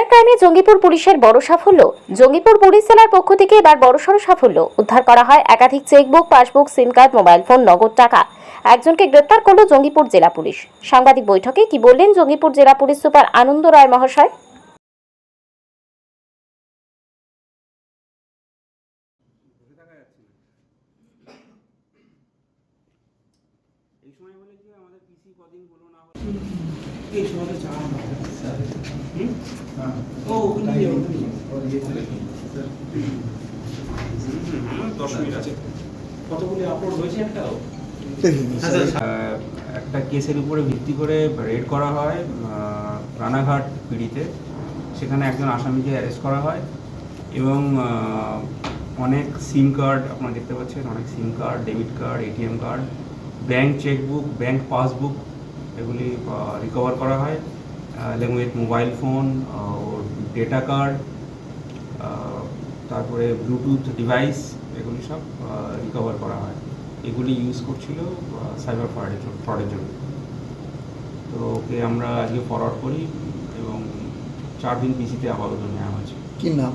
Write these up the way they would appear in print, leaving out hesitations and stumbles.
ক্রাইমে জঙ্গিপুর পুলিশের বড় সাফল্য। জঙ্গিপুর পুলিশ জেলার পক্ষ থেকে এবার বড়সড় সাফল্য। উদ্ধার করা হয় একাধিক চেকবুক, পাসবুক, সিম কার্ড, মোবাইল ফোন, নগদ টাকা। একজনকে গ্রেপ্তার করল জঙ্গিপুর জেলা পুলিশ। সাংবাদিক বৈঠকে কি বললেন জঙ্গিপুর জেলা পুলিশ সুপার আনন্দ রায় মহাশয়? এই সময় বলে কি আমাদের পিসি কদিন হলো না এই সময় চা ও ওখানে যাও 10 মিনিট আছে। কতগুলি আপলোড হয়েছে একটা কেসের উপরে ভিত্তি করে রেড করা হয় রানাঘাট পিড়িতে। সেখানে একজন আসামিকে অ্যারেস্ট করা হয় এবং অনেক সিম কার্ড আপনারা দেখতে পাচ্ছেন, অনেক সিম card, debit card, ATM card, bank chequebook, bank passbook এগুলি রিকভার করা হয়। along with mobile phone, data card, তারপরে ব্লুটুথ ডিভাইস এগুলি সব রিকভার করা হয়। এগুলি ইউজ করছিল সাইবার ফ্রডের জন্য। তো ওকে আমরা আজকে ফরওয়ার্ড করি এবং 4 দিন পিসিতে আপাতত নেওয়া হয়েছে। কি নাম?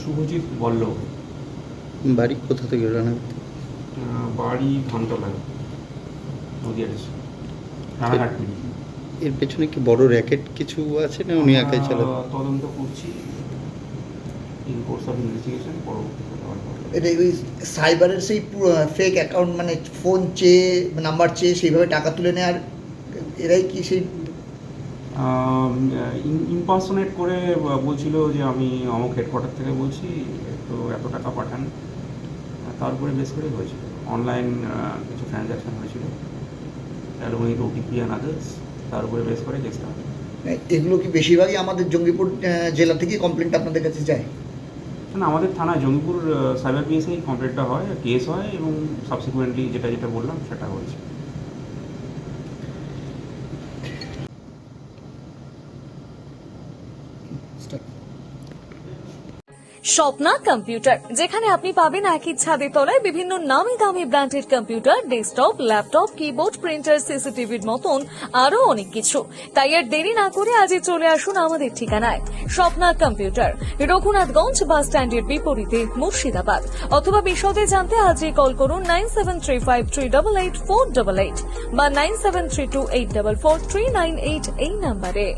শুভজিৎ বল্লভ। বাড়ি কোথা থেকে? বাড়ি ধানতলায়, নদিয়া রানাঘাট। এর পেছনে কি বড় র্যাকেট কিছু আছে না উনি একাই চালান? তদন্ত করছি, ইন কোর্স অফ ইনভেস্টিগেশন এটা ওই সাইবারের সেই ফেক অ্যাকাউন্ট, মানে ফোন চেয়ে, নাম্বার চেয়ে সেইভাবে টাকা তুলে নেয়। আর এরাই কি সেই ইম্পারসোনেট করে বলছিল যে আমি অমুক হেডকোয়ার্টার থেকে বলছি, তো এত টাকা পাঠান। তারপরে বেশ করে হয়েছিল অনলাইন কিছু ট্রানজ্যাকশন হয়েছিল, along with OTP and others। তার উপরে বেস করে কেসটা হবে। এগুলো কি বেশিরভাগই আমাদের জঙ্গিপুর জেলা থেকে কমপ্লেন্ট আপনাদের কাছে যায়? না, আমাদের থানায় জঙ্গিপুর সাইবার পিএসআই কমপ্লেন্টটা হয়, কেস হয় এবং সাবসিকুয়েন্টলি যেটা বললাম সেটা হয়েছে। স্বপ্না কম্পিউটার, যেখানে আপনি পাবেন একই ছাদের তলায় বিভিন্ন নামি দামি branded computer, desktop, laptop, keyboard, printer, সিসিটিভির মতন আরো অনেক কিছু। তাই আর দেরি না করে আজই চলে আসুন আমাদের ঠিকানায়। স্বপ্না কম্পিউটার, রঘুনাথগঞ্জ বাস স্ট্যান্ডের বিপরীতে, মুর্শিদাবাদ। অথবা বিশদে জানতে আজই কল করুন 9735388488 বা 9732844398 এই নম্বরে।